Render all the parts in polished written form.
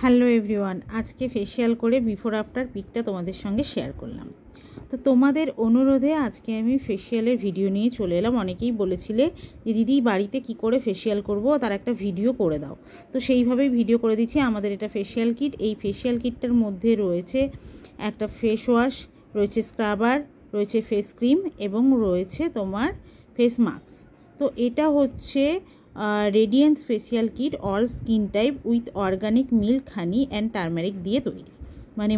Hello everyone, আজকে facial করে before after পিকটা তোমাদের সঙ্গে শেয়ার করলাম। তো তোমাদের অনুরোধে আজকে আমি ফেসিয়ালের ভিডিও নিয়ে চলে এলাম। অনেকেই বলেছিলে যে দিদি বাড়িতে কি করে ফেসিয়াল করব, তার একটা ভিডিও করে দাও। তো সেইভাবেই ভিডিও করে দিচ্ছি। আমাদের এটা ফেসিয়াল কিট। এই ফেসিয়াল কিটটার মধ্যে রয়েছে একটা ফেস ওয়াশ, রয়েছে স্ক্রাবার, রয়েছে ফেস ক্রিম এবং রয়েছে তোমার ফেস মাস্ক। তো এটা হচ্ছে radiance facial kit all skin type with organic milk, honey and turmeric দিয়ে তৈরি। মানে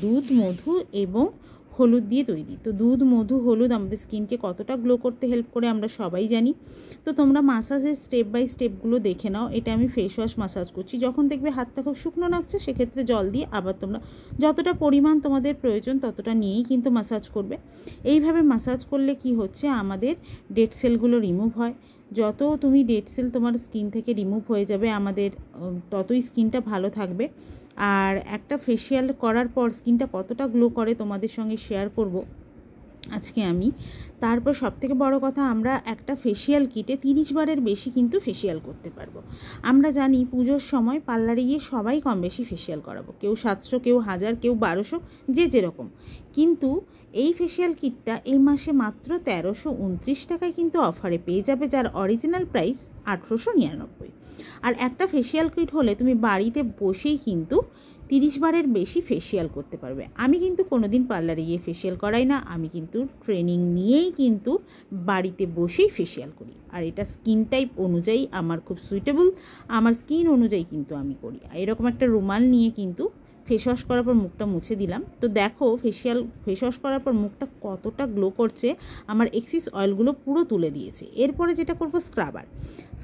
দুধ, মধু এবং হলুদ দিয়ে তৈরি। তো দুধ, মধু, হলুদ আমাদের স্কিনকে কতটা গ্লো করতে হেল্প করে আমরা সবাই জানি। তো তোমরা মাসাজের স্টেপ বাই স্টেপগুলো দেখে নাও। এটা আমি ফেস ওয়াশ মাসাজ করছি। যখন দেখবে হাতটা খুব শুকনো লাগছে, সেক্ষেত্রে জল দিয়ে আবার তোমরা যতটা পরিমাণ তোমাদের প্রয়োজন ততটা নিয়েই কিন্তু মাসাজ করবে। এইভাবে মাসাজ করলে কি হচ্ছে, আমাদের ডেড সেলগুলো রিমুভ হয়। যত তুমি ডেড সেল তোমার স্কিন থেকে রিমুভ হয়ে যাবে, আমাদের ততই স্কিনটা ভালো থাকবে। আর একটা ফেসিয়াল করার পর স্কিনটা কতটা গ্লো করে তোমাদের সঙ্গে শেয়ার করব আজকে আমি। তারপর সবথেকে বড় কথা, আমরা একটা ফেসিয়াল কিটে 30 বারের বেশি কিন্তু ফেসিয়াল করতে পারবো। আমরা জানি পুজোর সময় পার্লারে গিয়ে সবাই কম বেশি ফেসিয়াল করাবো, কেউ 700, কেউ 1000, কেউ 1200, যে যেরকম। কিন্তু এই ফেসিয়াল কিটটা এই মাসে মাত্র 1329 টাকায় কিন্তু অফারে পেয়ে যাবে, যার অরিজিনাল প্রাইস 1899। আর একটা ফেসিয়াল কিট হলে তুমি বাড়িতে বসেই কিন্তু 30 বারের বেশি ফেসিয়াল করতে পারবে। আমি কিন্তু কোনো দিন পার্লারে গিয়ে ফেসিয়াল করাই না, আমি কিন্তু ট্রেনিং নিয়েই কিন্তু বাড়িতে বসেই ফেসিয়াল করি। আর এটা স্কিন টাইপ অনুযায়ী আমার খুব সুইটেবল, আমার স্কিন অনুযায়ী কিন্তু আমি করি। এরকম একটা রুমাল নিয়ে কিন্তু ফেস ওয়াশ করার পর মুখটা মুছে দিলাম। তো দেখো ফেস ওয়াশ করার পর মুখটা কতটা গ্লো করছে, আমার এক্সিস অয়েলগুলো পুরো তুলে দিয়েছে। এরপরে যেটা করব,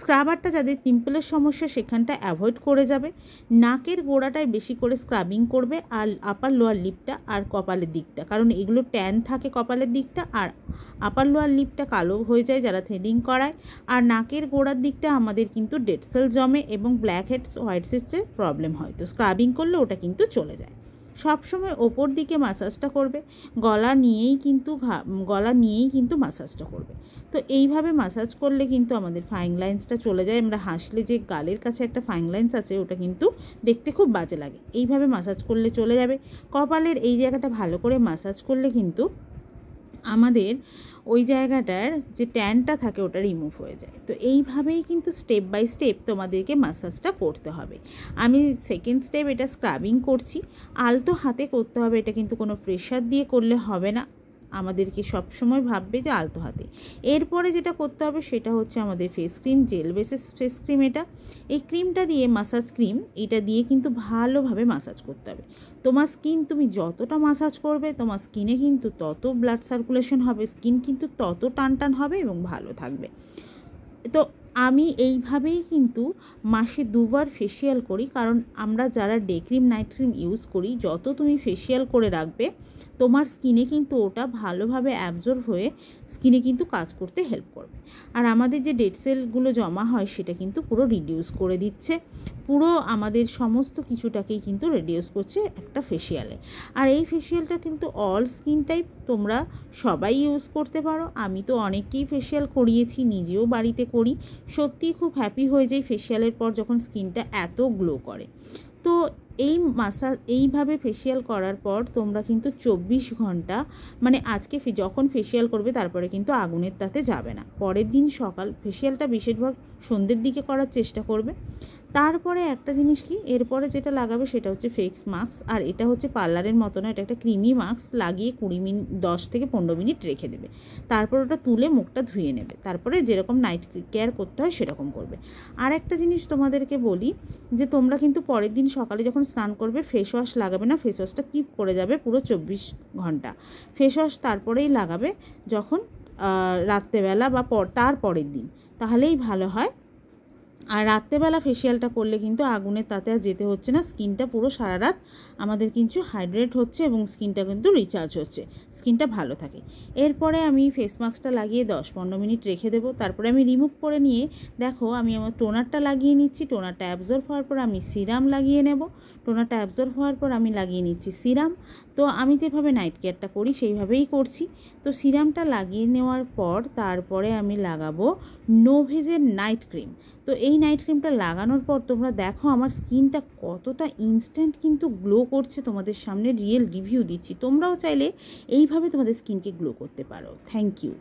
স্ক্রাবারটা যাদের পিম্পলের সমস্যা সেখানটা অ্যাভয়েড করে যাবে। নাকের গোড়াটায় বেশি করে স্ক্রাবিং করবে, আর আপার লোয়ার লিপটা আর কপালের দিকটা, কারণ এগুলো ট্যান থাকে কপালের দিকটা, আর আপার লোয়ার লিপটা কালো হয়ে যায় যারা থ্রেডিং করায়। আর নাকের গোড়ার দিকটা আমাদের কিন্তু ডেড সেল জমে এবং ব্ল্যাক হেডস, হোয়াইট হেডসের প্রবলেম হয়। তো স্ক্রাবিং করলে ওটা কিন্তু চলে যায়। সবসময় ওপর দিকে মাসাজটা করবে, গলা নিয়েই কিন্তু মাসাজটা করবে। তো এইভাবে মাসাজ করলে কিন্তু আমাদের ফাইং লাইন্সটা চলে যায়। আমরা হাসলে যে গালের কাছে একটা ফাইং লাইন্স আছে, ওটা কিন্তু দেখতে খুব বাজে লাগে। এইভাবে মাসাজ করলে চলে যাবে। কপালের এই জায়গাটা ভালো করে মাসাজ করলে কিন্তু আমাদের ওই জায়গাটার যে ট্যানটা থাকে ওটা রিমুভ হয়ে যায়। তো এইভাবেই কিন্তু স্টেপ বাই স্টেপ তোমাদেরকে মাসাজটা করতে হবে। আমি সেকেন্ড স্টেপ এটা স্ক্রাবিং করছি, আলতো হাতে করতে হবে। এটা কিন্তু কোনো প্রেশার দিয়ে করলে হবে না, আমাদেরকে সবসময় ভাববে যে আলতো হাতে। এরপরে যেটা করতে হবে সেটা হচ্ছে আমাদের face cream, gel basis face cream. এই ক্রিমটা দিয়ে, মাসাজ ক্রিম, এটা দিয়ে কিন্তু ভালোভাবে মাসাজ করতে হবে। তোমার স্কিন তুমি যতটা মাসাজ করবে, তোমার স্কিনে কিন্তু তত ব্লাড সার্কুলেশন হবে, স্কিন কিন্তু তত টান হবে এবং ভালো থাকবে। তো আমি এইভাবেই কিন্তু মাসে 2 বার ফেসিয়াল করি, কারণ আমরা যারা day cream, night cream use করি, যত তুমি ফেসিয়াল করে রাখবে তোমার স্কিনে কিন্তু ওটা ভালোভাবে অ্যাবজর্ব হয়ে স্কিনে কিন্তু কাজ করতে হেল্প করবে। আর আমাদের যে ডেড সেলগুলো জমা হয় সেটা কিন্তু পুরো রিডিউস করে দিচ্ছে, পুরো আমাদের সমস্ত কিছুটাকেই কিন্তু রিডিউস করছে একটা ফেসিয়ালে। আর এই ফেসিয়ালটা কিন্তু অল স্কিন টাইপ তোমরা সবাই ইউজ করতে পারো। আমি তো অনেককেই ফেসিয়াল করিয়েছি, নিজেও বাড়িতে করি। সত্যিই খুব হ্যাপি হয়ে যাই ফেসিয়ালের পর যখন স্কিনটা এত গ্লো করে। তো এইভাবে ফেসিয়াল করার পর তোমরা কিন্তু 24 ঘন্টা, মানে আজকে যখন ফেসিয়াল করবে তারপরে কিন্তু আগুনের তাতে যাবে না। পরের দিন সকাল, ফেসিয়ালটা বেশিরভাগ সন্ধ্যের দিকে করার চেষ্টা করবে। তারপরে একটা জিনিস কি, এরপরে যেটা লাগাবে সেটা হচ্ছে ফেস মাস্ক। আর এটা হচ্ছে পার্লারের মতো না, এটা একটা ক্রিমি মাস্ক। লাগিয়ে 10 থেকে 15 মিনিট রেখে দেবে। তারপর ওটা তুলে মুখটা ধুয়ে নেবে। তারপরে যেরকম নাইট কেয়ার করতে হয় সেরকম করবে। আর একটা জিনিস তোমাদেরকে বলি, যে তোমরা কিন্তু পরের দিন সকালে যখন স্নান করবে ফেস ওয়াশ লাগাবে না, ফেস ওয়াশটা কিপ করে যাবে পুরো 24 ঘন্টা। ফেস ওয়াশ তারপরেই লাগাবে যখন রাত্রেবেলা বা তার পরের দিন, তাহলেই ভালো হয়। আর রাত্রেবেলা ফেসিয়ালটা করলে কিন্তু আগুনের তাতে আর যেতে হচ্ছে না, স্কিনটা পুরো সারা রাত আমাদের কিন্তু হাইড্রেট হচ্ছে এবং স্কিনটা কিন্তু রিচার্জ হচ্ছে, স্কিনটা ভালো থাকে। এরপরে আমি ফেস মাস্কটা লাগিয়ে 10-15 মিনিট রেখে দেবো। তারপরে আমি রিমুভ করে নিয়ে দেখো আমি আমার টোনারটা লাগিয়ে নিচ্ছি। টোনারটা অ্যাবজর্ব হওয়ার পর আমি সিরাম লাগিয়ে নেব। টোনারটা অ্যাবজর্ব হওয়ার পর আমি লাগিয়ে নিচ্ছি সিরাম। তো আমি যেভাবে নাইট কেয়ারটা করি সেইভাবেই করছি। তো সিরামটা লাগিয়ে নেওয়ার পর তারপরে আমি লাগাবো নোভেজের নাইট ক্রিম। তো এই নাইট ক্রিমটা লাগানোর পর তোমরা দেখো আমার স্কিনটা কতটা ইনস্ট্যান্ট কিন্তু গ্লো করছে। তোমাদের সামনে রিয়েল রিভিউ দিচ্ছি, তোমরাও চাইলে এইভাবে তোমাদের স্কিনকে গ্লো করতে পারো। Thank you.